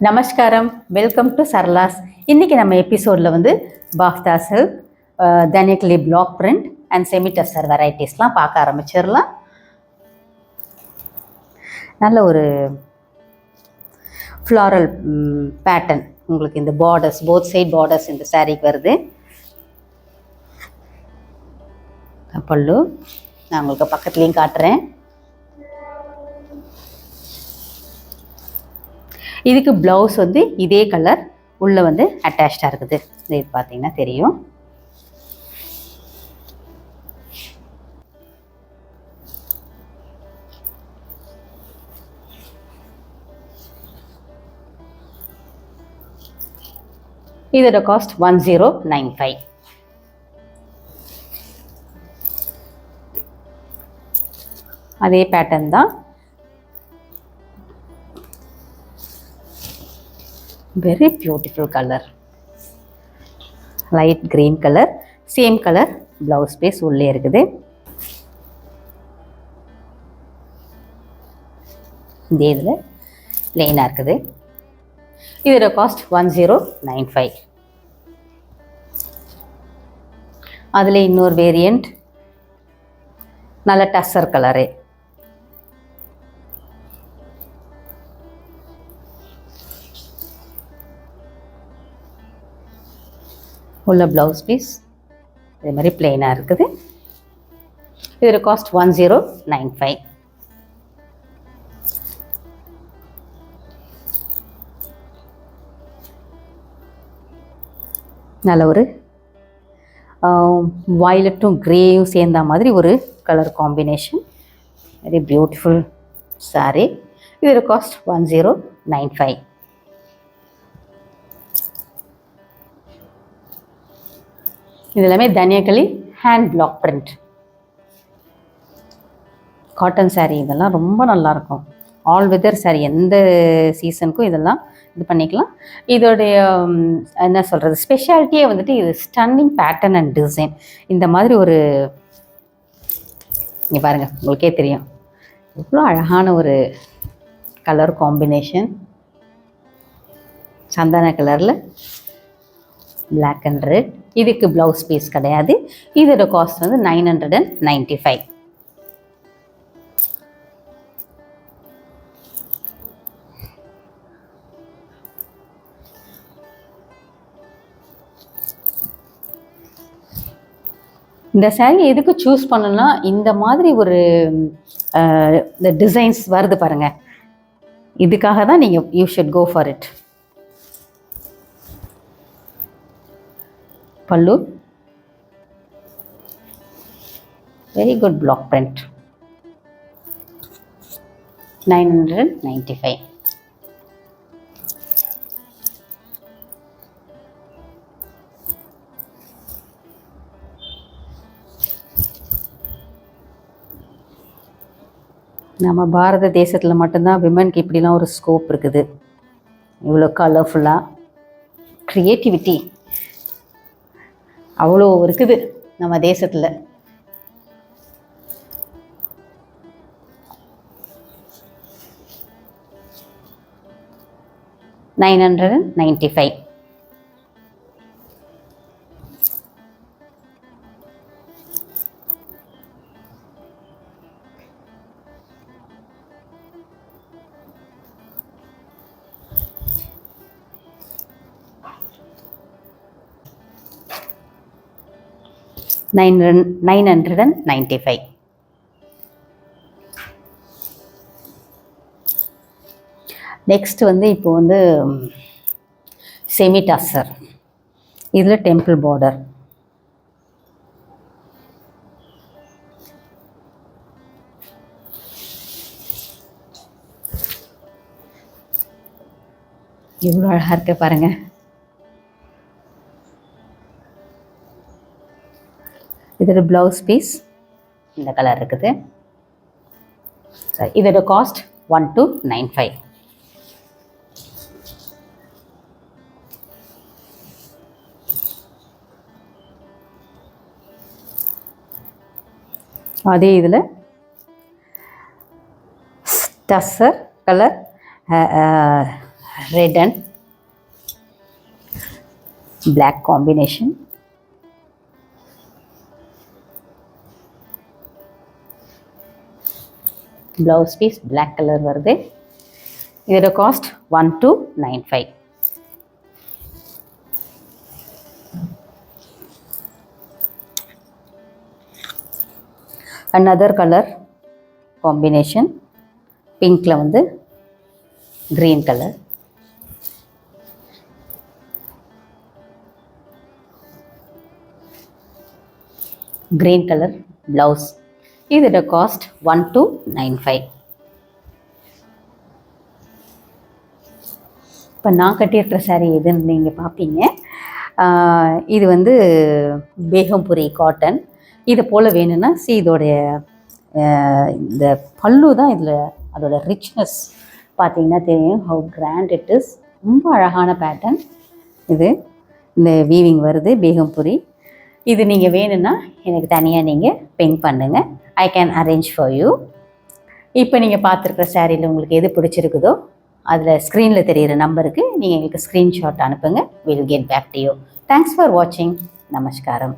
நமஸ்காரம், welcome to சரளாஸ். இன்றைக்கி நம்ம எபிசோடில் வந்து பாஃப்தா சில்க், தனியக்லி block print and semi tussar வெரைட்டிஸ்லாம் பார்க்க ஆரம்பிச்சிடலாம். நல்ல ஒரு ஃப்ளாரல் பேட்டர்ன் உங்களுக்கு இந்த பார்டர்ஸ், போத் சைட் பார்டர்ஸ் இந்த சாரீக்கு வருது. பல்லு நான் உங்களுக்கு பக்கத்துலேயும் காட்டுறேன். இதுக்கு ப்ளவுஸ் வந்து இதே கலர் உள்ளே வந்து அட்டாச்சாக இருக்குது. இது பார்த்தீங்கன்னா தெரியும். இதோட காஸ்ட் 1095. அதே பேட்டர்ன் தான். Very beautiful colour, light green colour, same colour blouse piece உள்ளே இருக்குது. இந்த இதில் பிளெயினாக இருக்குது. இதோட காஸ்ட் 1095. அதில் இன்னொரு வேரியண்ட் நல்ல டஸ்ஸர் கலரு. உள்ள ப்ளவுஸ் பீஸ் இதே மாதிரி பிளெயினாக இருக்குது. இதோட காஸ்ட் 1095. நல்ல ஒரு வயலட்டும் கிரேயும் சேர்ந்த மாதிரி ஒரு colour combination. Very beautiful sari. இதோட காஸ்ட் 1095. இது எல்லாமே தனியக்லி hand block print cotton sari. இதெல்லாம் ரொம்ப நல்லாயிருக்கும். ஆல் வெதர் சாரீ, எந்த சீசனுக்கும் இதெல்லாம் இது பண்ணிக்கலாம். இதோடைய என்ன சொல்கிறது, ஸ்பெஷாலிட்டியே வந்துட்டு இது ஸ்டன்னிங் பேட்டர்ன் அண்ட் டிசைன். இந்த மாதிரி ஒரு இங்கே பாருங்கள், உங்களுக்கே தெரியும் எவ்வளோ அழகான ஒரு கலர் காம்பினேஷன். சந்தன கலரில் பிளாக் அண்ட் ரெட். இதுக்கு ப்ளவுஸ் பீஸ் கிடையாது. இதோட காஸ்ட் வந்து 995. இந்த சாரீ எதுக்கு சூஸ் பண்ணணும்னா, இந்த மாதிரி ஒரு இந்த டிசைன்ஸ் வருது பாருங்க, இதுக்காக தான் நீங்கள் you should go for it. பல்லு very good block print, 995. நம்ம பாரத தேசத்தில் மட்டும்தான் விமனுக்கு இப்படிலாம் ஒரு ஸ்கோப் இருக்குது. இவ்வளோ கலர்ஃபுல்லாக க்ரியேட்டிவிட்டி அவ்வளோ இருக்குது நம்ம தேசத்தில். $995. $995. நெக்ஸ்ட் வந்து இப்போ வந்து செமி டஸ்ஸர். இதில் டெம்பிள் பார்டர். எவ்வளோ அழகாக இருக்கு பாருங்கள். இதோட ப்ளவுஸ் பீஸ் இந்த கலர் இருக்குது. சரி, இதோட காஸ்ட் 1295. அதே இதில் tussar colour red and black combination. Blouse piece black color வருது. இதோட காஸ்ட் 1295. another color combination, pinkல வந்து green color. green color blouse. இதோட காஸ்ட் 1295. இப்போ நான் கட்டியிருக்கிற சாரீ எதுன்னு நீங்கள் பார்ப்பீங்க. இது வந்து பேகம்புரி காட்டன். இது போல் வேணும்னா இதோடைய இந்த பல்லு தான் இதில் அதோட ரிச்னஸ் பார்த்தீங்கன்னா தெரியும். How grand it is. ரொம்ப அழகான பேட்டர்ன் இது. இந்த வீவிங் வருது பேகம்புரி. இது நீங்கள் வேணும்னா எனக்கு தனியாக நீங்கள் பிங்க் பண்ணுங்கள். I can arrange for you. இப்போ நீங்கள் பார்த்துருக்குற சாரியில் உங்களுக்கு எது பிடிச்சிருக்குதோ அதில் ஸ்க்ரீனில் தெரிகிற நம்பருக்கு நீங்கள் எங்களுக்கு ஸ்க்ரீன்ஷாட் அனுப்புங்க. Will get back to you. Thanks for வாட்சிங். நமஸ்காரம்.